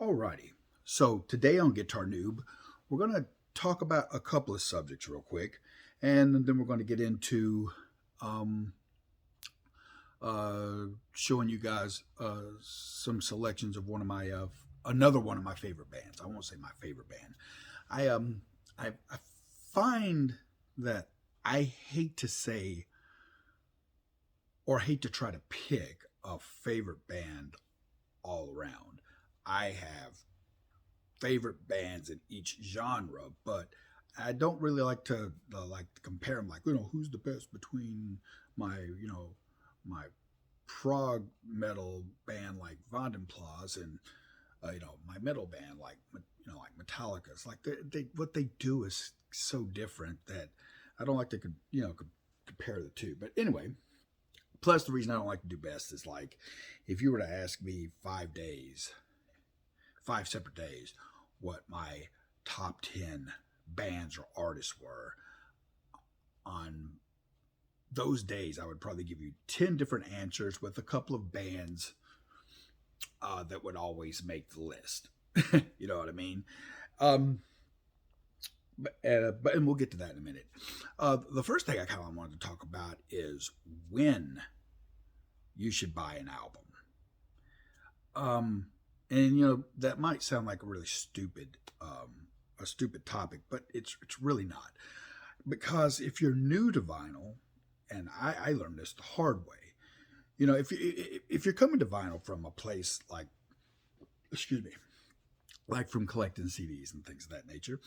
Alrighty. So today on Guitar Noob, we're going to talk about a couple of subjects real quick, and then we're going to get into um, showing you guys some selections of one of my another one of my favorite bands. I won't say my favorite band. I find that I hate to say or hate to try to pick a favorite band all around. I have favorite bands in each genre, but I don't really like to compare them. Like, who's the best between my my prog metal band like Vandenplas and my metal band like like Metallica. It's like they what they do is so different that I don't like to compare the two. But anyway, plus the reason I don't like to do best is like if you were to ask me 5 days, 5 separate days, what my top 10 bands or artists were on those days, I would probably give you 10 different answers with a couple of bands that would always make the list. You know what I mean? Um, but and we'll get to that in a minute. The first thing I kind of wanted to talk about is when you should buy an album. Um, and that might sound like a really stupid topic, but it's really not, because if you're new to vinyl, and I learned this the hard way. If you're coming to vinyl from a place like, excuse me, like from collecting CDs and things of that nature,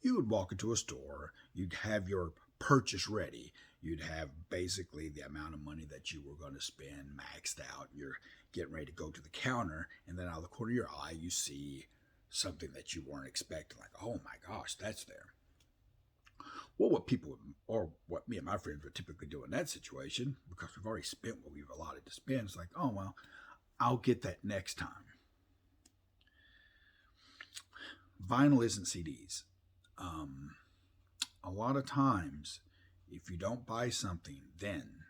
you would walk into a store, you'd have your purchase ready, you'd have basically the amount of money that you were going to spend maxed out. You're getting ready to go to the counter, and then out of the corner of your eye, you see something that you weren't expecting, like, oh my gosh, that's there. Well, what people, or what me and my friends would typically do in that situation, because we've already spent what we've allotted to spend, it's like, oh, well, I'll get that next time. Vinyl isn't CDs. A lot of times, if you don't buy something then,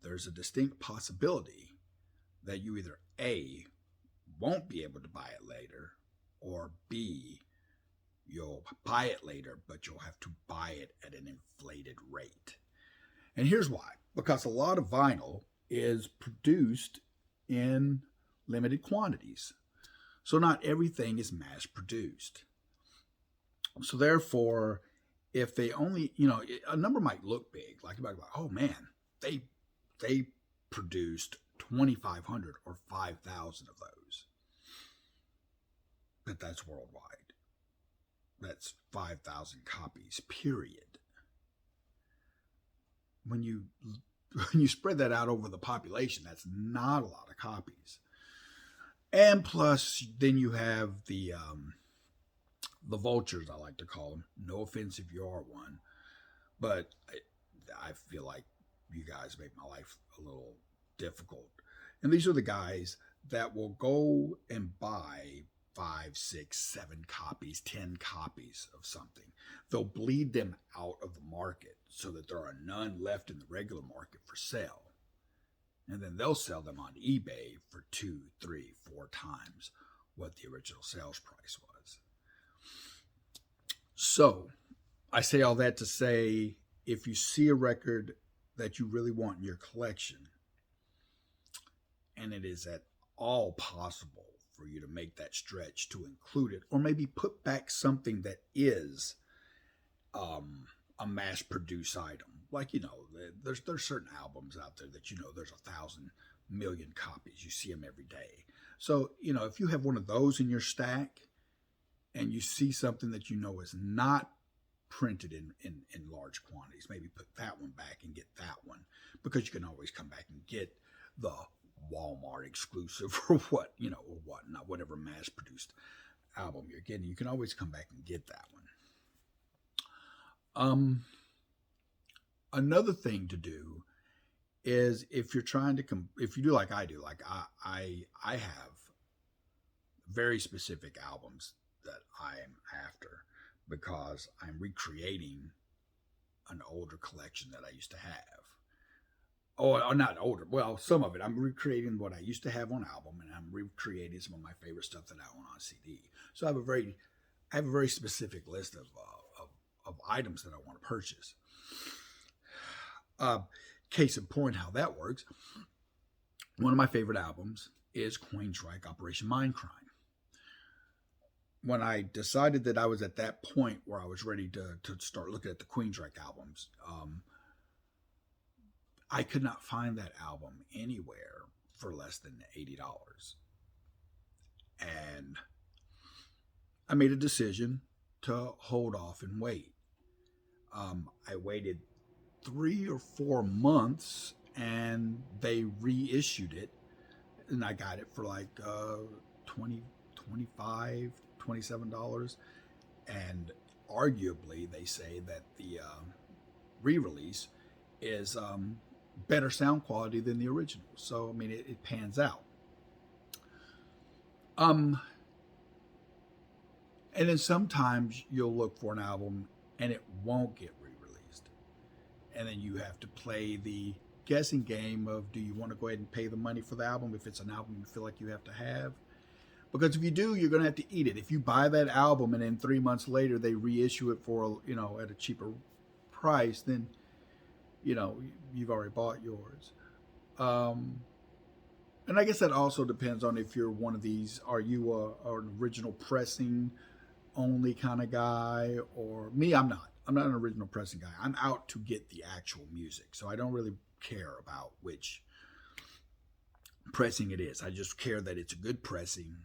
there's a distinct possibility that you either A, won't be able to buy it later, or B, you'll buy it later, but you'll have to buy it at an inflated rate. And here's why. Because a lot of vinyl is produced in limited quantities. So not everything is mass produced. So therefore, if they only, a number might look big, like you might be like, oh man, they produced 2,500 or 5,000 of those. But that's worldwide. That's 5,000 copies, period. When you when you spread that out over the population, that's not a lot of copies. And plus, then you have the vultures, I like to call them. No offense if you are one, but I feel like you guys make my life a little difficult. And these are the guys that will go and buy 5, 6, 7 copies, 10 copies of something. They'll bleed them out of the market so that there are none left in the regular market for sale. And then they'll sell them on eBay for 2, 3, 4 times what the original sales price was. So I say all that to say, if you see a record that you really want in your collection, and it is at all possible for you to make that stretch to include it, or maybe put back something that is a mass produced item. Like, there's certain albums out there that there's 1,000 million copies. You see them every day. So, if you have one of those in your stack and you see something that is not printed in large quantities, maybe put that one back and get that one, because you can always come back and get the Walmart exclusive or or whatnot, whatever mass produced album you're getting. You can always come back and get that one. Another thing to do is, if you're trying to if you do like I do, like I have very specific albums that I'm after, because I'm recreating an older collection that I used to have. or not older. Well, some of it. I'm recreating what I used to have on album, and I'm recreating some of my favorite stuff that I own on CD. So I have a very specific list of items that I want to purchase. Uh, Case in point, how that works. One of my favorite albums is Queensryche Operation Mindcrime. When I decided that I was at that point where I was ready to start looking at the Queensryche albums, I could not find that album anywhere for less than $80. And I made a decision to hold off and wait. I waited 3 or 4 months and they reissued it. And I got it for like 20, 25, $27. And arguably, they say that the re-release is better sound quality than the original. So, I mean, it pans out. And then sometimes you'll look for an album and it won't get re-released. And then you have to play the guessing game of, do you want to go ahead and pay the money for the album if it's an album you feel like you have to have? Because if you do, you're going to have to eat it. If you buy that album and then 3 months later they reissue it for, at a cheaper price, then, you've already bought yours. And I guess that also depends on if you're one of these, are you an original pressing only kind of guy? Or me, I'm not. I'm not an original pressing guy. I'm out to get the actual music. So I don't really care about which pressing it is. I just care that it's a good pressing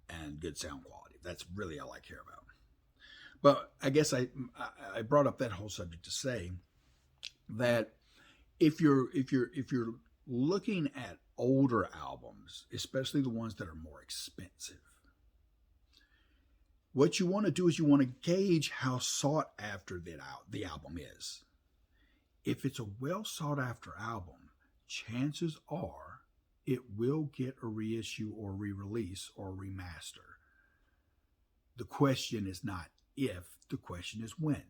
and good sound quality. That's really all I care about. But I guess I brought up that whole subject to say that if you're looking at older albums, especially the ones that are more expensive, what you want to do is you want to gauge how sought after the album is. If it's a well sought after album, chances are it will get a reissue or re-release or remaster. The question is not if, the question is when.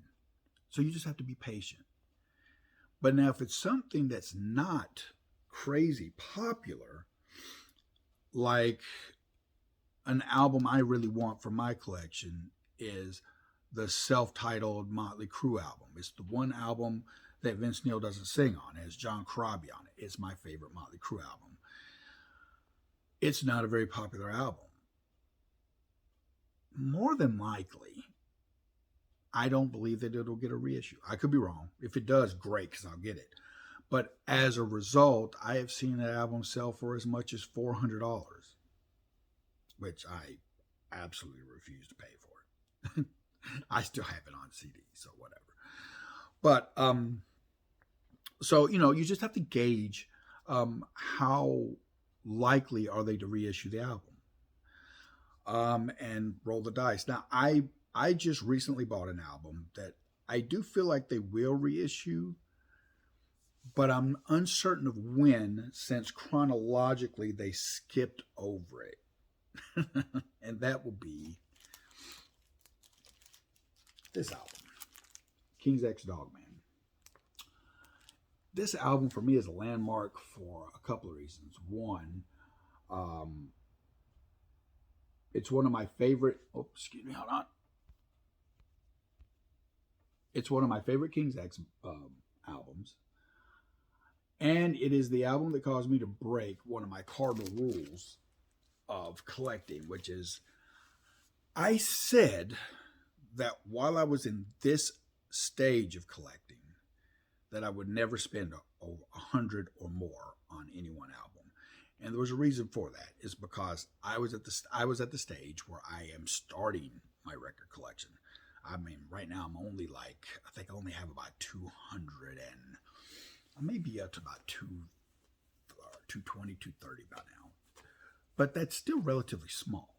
So you just have to be patient. But now if it's something that's not crazy popular, like an album I really want for my collection is the self-titled Motley Crue album. It's the one album that Vince Neil doesn't sing on. It has John Corabi on it. It's my favorite Motley Crue album. It's not a very popular album. More than likely, I don't believe that it'll get a reissue. I could be wrong. If it does, great, because I'll get it. But as a result, I have seen that album sell for as much as $400, which I absolutely refuse to pay for it. I still have it on CD, so whatever. But, so, you just have to gauge how likely are they to reissue the album and roll the dice. Now, I just recently bought an album that I do feel like they will reissue, but I'm uncertain of when, since chronologically they skipped over it. And that will be this album, King's X Dogman. This album for me is a landmark for a couple of reasons. One, it's one of my favorite, hold on. It's one of my favorite King's X albums. And it is the album that caused me to break one of my cardinal rules of collecting, which is I said that while I was in this stage of collecting, that I would never spend $100 or more on any one album. And there was a reason for that. Is because I was at the stage where I am starting my record collection. I mean, right now I'm only I think I only have about 200 and I may be up to about 220, 230 by now. But that's still relatively small.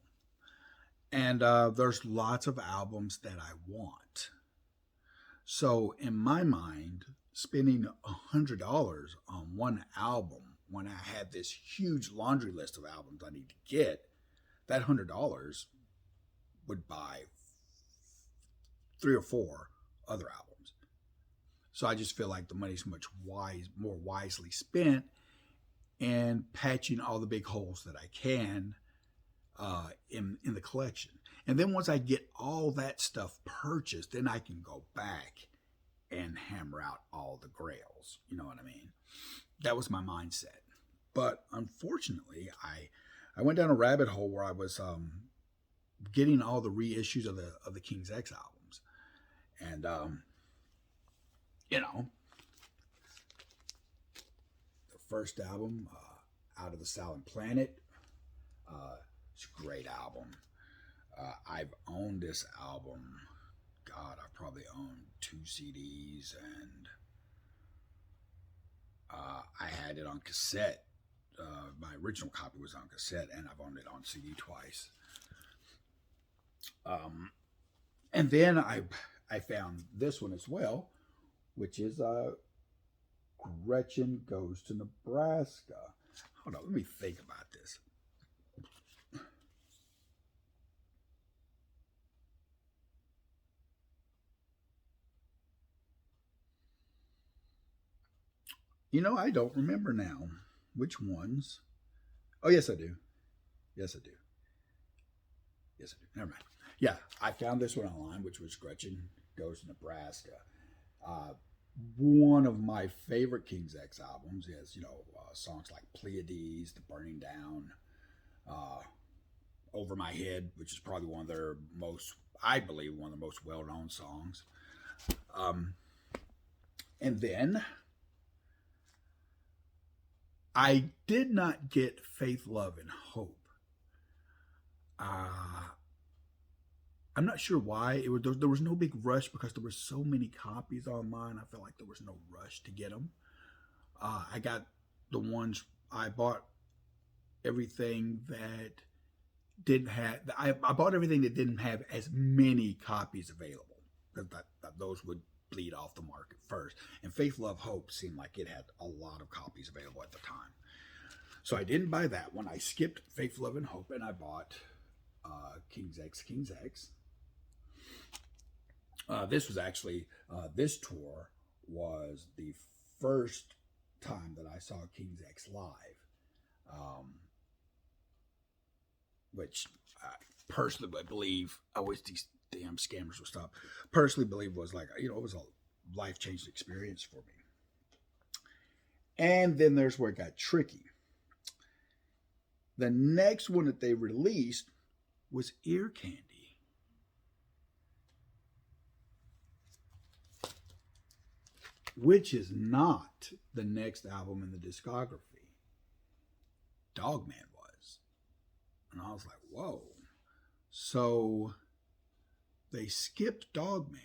And there's lots of albums that I want. So in my mind, spending $100 on one album when I have this huge laundry list of albums I need to get, that $100 would buy 3 or 4 other albums. So I just feel like the money's more wisely spent in patching all the big holes that I can in the collection. And then once I get all that stuff purchased, then I can go back and hammer out all the grails. You know what I mean? That was my mindset. But unfortunately, I went down a rabbit hole where I was getting all the reissues of the King's X albums, and you know, the first album, Out of the Silent Planet, it's a great album. I've owned this album. God, I've probably owned 2 CDs, and I had it on cassette. My original copy was on cassette, and I've owned it on CD twice. And then I found this one as well, which is Gretchen Goes to Nebraska. Hold on, let me think about this. I don't remember now which ones. Oh, yes, I do. Yes, I do. Yes, I do. Never mind. Yeah, I found this one online, which was Gretchen Goes to Nebraska. Uh, One of my favorite King's X albums is, songs like Pleiades, The Burning Down, uh, Over My Head, which is probably one of their I believe, one of the most well-known songs. Um, and then I did not get Faith, Love, and Hope. Uh, I'm not sure why. There was no big rush because there were so many copies online. I felt like there was no rush to get them. I got the ones I bought everything that didn't have. I bought everything that didn't have as many copies available because those would bleed off the market first. And Faith, Love, Hope seemed like it had a lot of copies available at the time. So I didn't buy that one. I skipped Faith, Love, and Hope, and I bought King's X, King's X. This was actually, this tour was the first time that I saw King's X live, which I personally believe, I wish these damn scammers would stop, personally believe was like, it was a life-changing experience for me. And then there's where it got tricky. The next one that they released was Ear Candy. Which is not the next album in the discography. Dogman was. And I was like, whoa. So they skipped Dogman.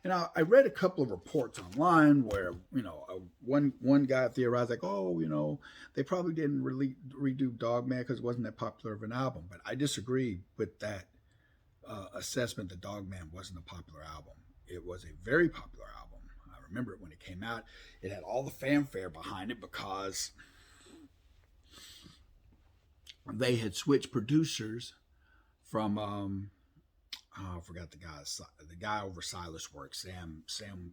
And I read a couple of reports online where, one guy theorized like, they probably didn't really redo Dogman because it wasn't that popular of an album. But I disagree with that assessment that Dogman wasn't a popular album. It was a very popular album. I remember it when it came out. It had all the fanfare behind it because they had switched producers from I forgot the guy over Silas Works, Sam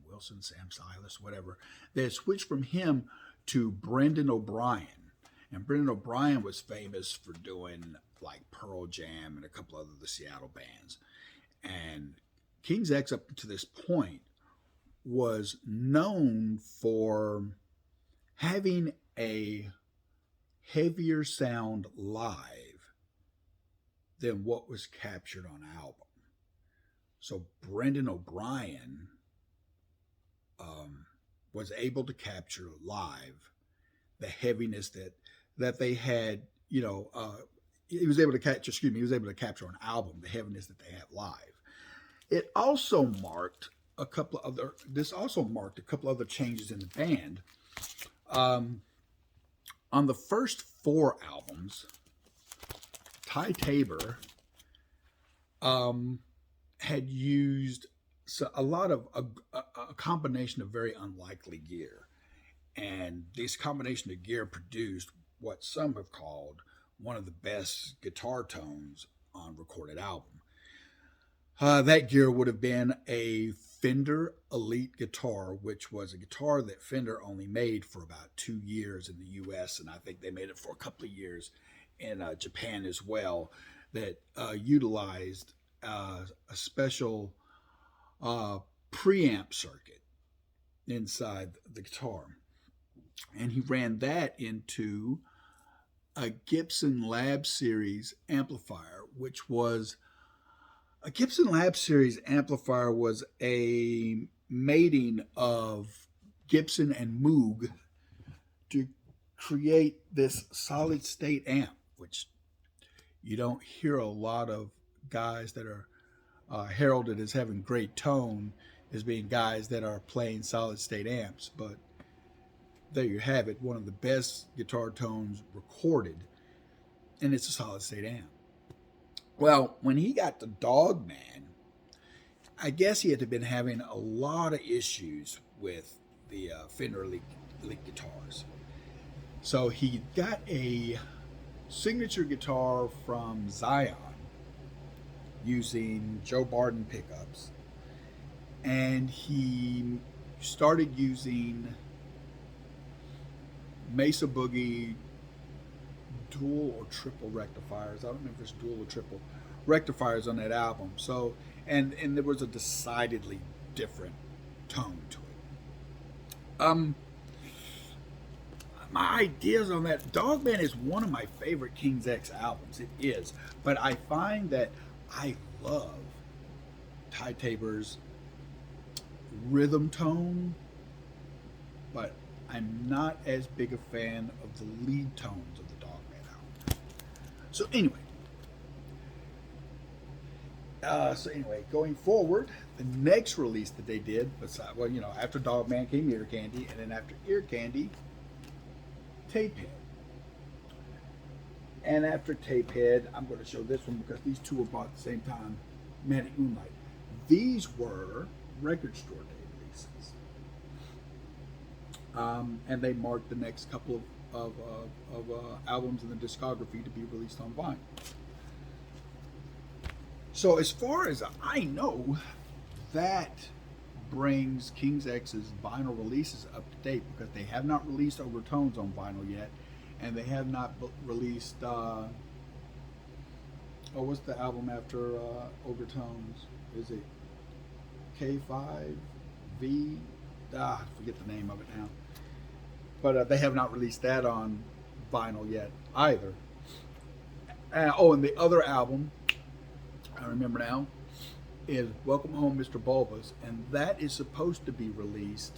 Wilson, Sam Silas, whatever. They had switched from him to Brendan O'Brien, and Brendan O'Brien was famous for doing like Pearl Jam and a couple other the Seattle bands. And King's X up to this point was known for having a heavier sound live than what was captured on album. So Brendan O'Brien was able to capture live the heaviness that they had. He was able to capture on album the heaviness that they had live. It also marked a couple of other changes in the band. On the first 4 albums, Ty Tabor had used a lot of a combination of very unlikely gear, and this combination of gear produced what some have called one of the best guitar tones on recorded album. That gear would have been a Fender Elite guitar, which was a guitar that Fender only made for about 2 years in the US, and I think they made it for a couple of years in Japan as well, that utilized a special uh, preamp circuit inside the guitar. And he ran that into a Gibson Lab Series amplifier, which was a Gibson Lab Series amplifier was a mating of Gibson and Moog to create this solid state amp, which you don't hear a lot of guys that are heralded as having great tone as being guys that are playing solid state amps. But there you have it, one of the best guitar tones recorded, and it's a solid state amp. Well, when he got the Dogman, I guess he had been having a lot of issues with the Fender Elite guitars. So he got a signature guitar from Zion using Joe Barden pickups, and he started using Mesa Boogie dual or triple rectifiers. I don't know if it's dual or triple rectifiers on that album. So, and there was a decidedly different tone to it. My ideas on that, Dogman is one of my favorite King's X albums. It is, but I find that I love Ty Tabor's rhythm tone, but I'm not as big a fan of the lead tones of the Dogman album. So anyway, going forward, the next release that they did, besides, well, after Dogman came Ear Candy, and then after Ear Candy, Tapehead. And after Tapehead, I'm going to show this one because these two were bought at the same time, Manic Moonlight. These were record store day releases. And they marked the next couple of albums in the discography to be released on vinyl. So as far as I know, that brings King's X's vinyl releases up to date, because they have not released Overtones on vinyl yet, and they have not released what's the album after Overtones? Is it K5V? I forget the name of it now. But they have not released that on vinyl yet either. And the other album, I remember now, is Welcome Home, Mr. Bulbous, and that is supposed to be released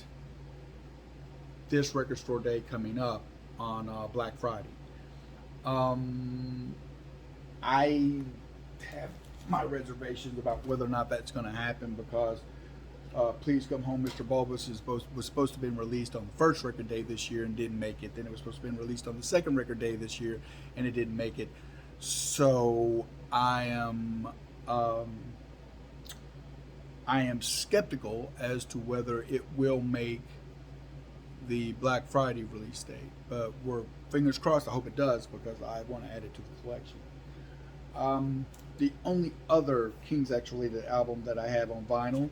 this record store day coming up on Black Friday. I have my reservations about whether or not that's going to happen, because Please Come Home, Mr. Bulbous was supposed to have been released on the first record day this year and didn't make it. Then it was supposed to have been released on the second record day this year, and it didn't make it. So I am skeptical as to whether it will make the Black Friday release date. But we're fingers crossed. I hope it does, because I want to add it to the collection. The only other King's X related album that I have on vinyl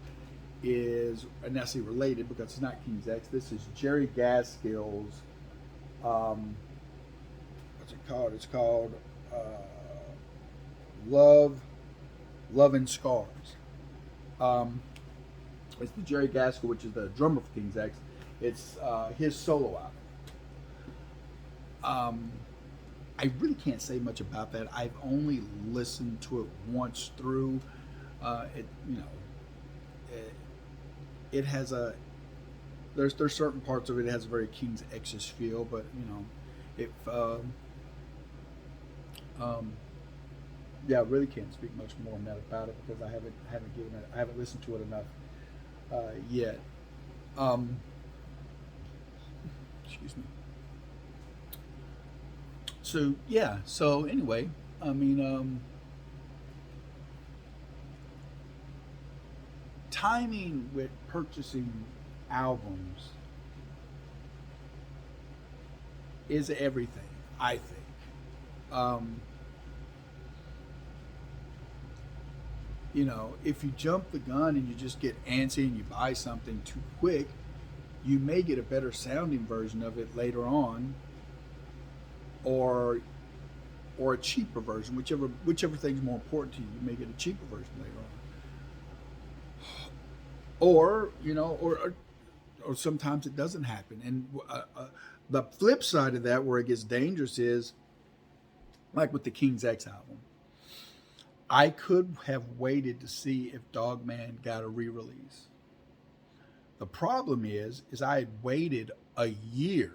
is, and that's related because it's not King's X. This is Jerry Gaskell's. What's it called? It's called Love and Scars. It's the Jerry Gaskell, which is the drummer for King's X. It's his solo album. I really can't say much about that. I've only listened to it once through. It has there's certain parts of it that has a very King's X-ish feel, but I really can't speak much more on that about it, because I haven't listened to it enough yet. Excuse me. So anyway, timing with purchasing albums is everything, I think. if you jump the gun and you just get antsy and you buy something too quick, you may get a better sounding version of it later on, or a cheaper version, whichever thing's more important to you. You may get a cheaper version later on, or sometimes it doesn't happen. And the flip side of that, where it gets dangerous, is like with the King's X album. I could have waited to see if Dogman got a re-release. The problem is I had waited a year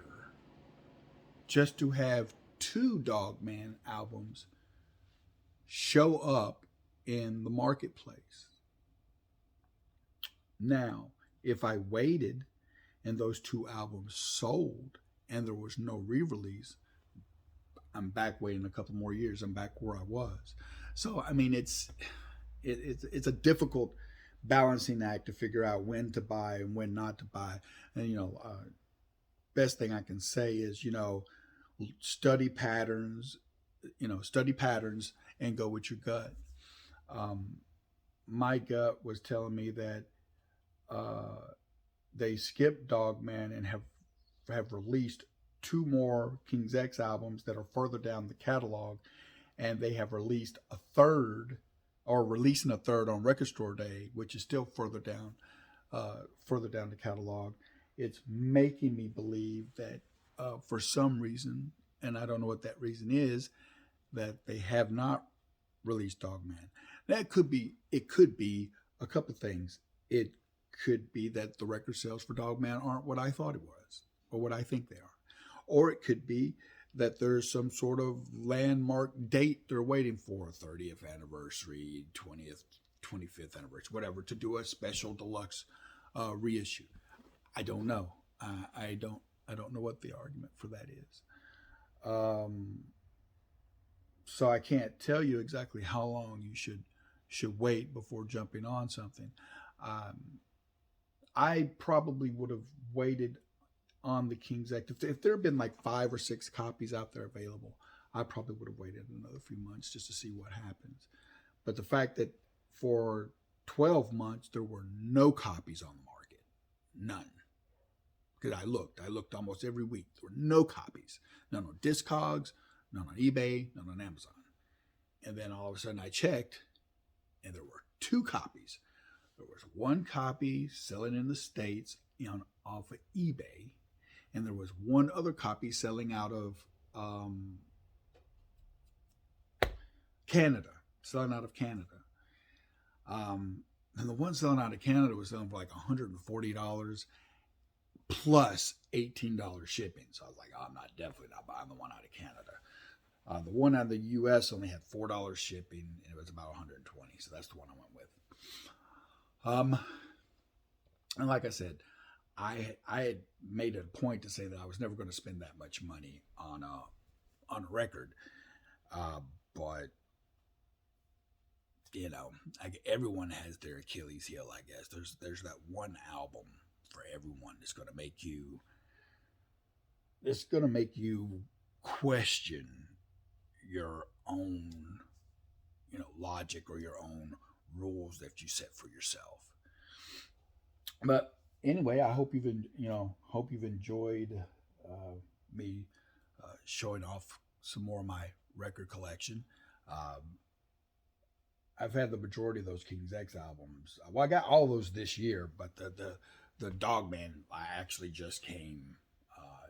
just to have two Dogman albums show up in the marketplace. Now, if I waited and those two albums sold and there was no re-release, I'm back waiting a couple more years. I'm back where I was. So I mean, it's a difficult balancing act to figure out when to buy and when not to buy. And best thing I can say is study patterns, and go with your gut. My gut was telling me that they skipped Dogman and have released two more King's X albums that are further down the catalog, and they have released a third, or releasing a third on Record Store Day, which is still further down the catalog. It's making me believe that for some reason, and I don't know what that reason is, that they have not released Dogman. It could be a couple of things. It could be that the record sales for Dogman aren't what I thought it was, or what I think they are. Or it could be that there's some sort of landmark date they're waiting for, 30th anniversary, 20th, 25th anniversary, whatever, to do a special deluxe reissue. I don't know. I don't know what the argument for that is. So I can't tell you exactly how long you should wait before jumping on something. I probably would have waited on the King's X. If there had been like 5 or 6 copies out there available, I probably would have waited another few months just to see what happens. But the fact that for 12 months there were no copies on the market, none. Because I looked almost every week. There were no copies, none on Discogs, none on eBay, none on Amazon. And then all of a sudden I checked, and there were 2 copies. There was 1 copy selling in the States off of eBay, and there was 1 other copy selling out of Canada. And the one selling out of Canada was selling for like $140 plus $18 shipping. So I was like, I'm definitely not buying the one out of Canada. The one out of the U.S. only had $4 shipping, and it was about $120. So that's the one I went with. And like I said, I had made it a point to say that I was never going to spend that much money on a record, but everyone has their Achilles heel. I guess there's that one album for everyone that's going to make you. It's going to make you question your own, logic or your own rules that you set for yourself. But anyway, I hope you've enjoyed me showing off some more of my record collection. I've had the majority of those King's X albums. Well, I got all those this year, but the Dogman I actually just came.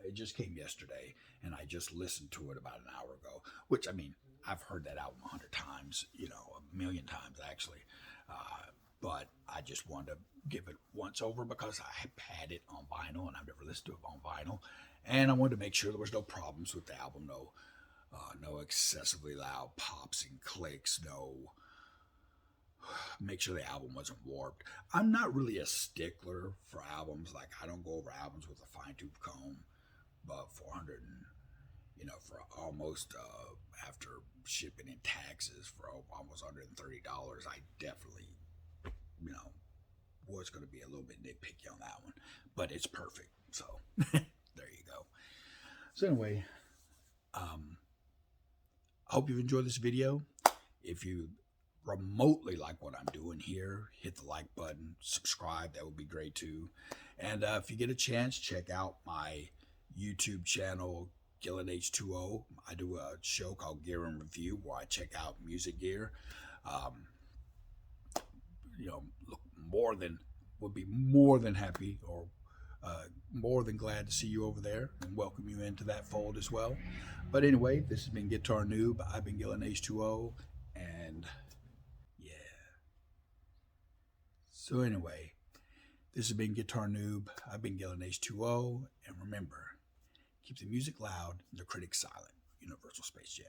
It just came yesterday, and I just listened to it about an hour ago. Which, I mean, I've heard that album 100 times, a million times actually. But I just wanted to give it once over because I had it on vinyl, and I've never listened to it on vinyl. And I wanted to make sure there was no problems with the album, no excessively loud pops and clicks, make sure the album wasn't warped. I'm not really a stickler for albums. Like, I don't go over albums with a fine-tooth comb, but for almost after shipping and taxes for almost $130, I definitely was going to be a little bit nitpicky on that one, but it's perfect. So there you go. So anyway, I hope you've enjoyed this video. If you remotely like what I'm doing here, hit the like button, subscribe. That would be great too. And if you get a chance, check out my YouTube channel, Gillen H2O. I do a show called Gear and Review where I check out music gear. Um, look, would be more than happy or more than glad to see you over there and welcome you into that fold as well. But anyway, this has been Guitar Noob. I've been Gillen H2O, and yeah. So anyway, this has been Guitar Noob. I've been Gillen H2O, and remember, keep the music loud and the critics silent. Universal Space Jam.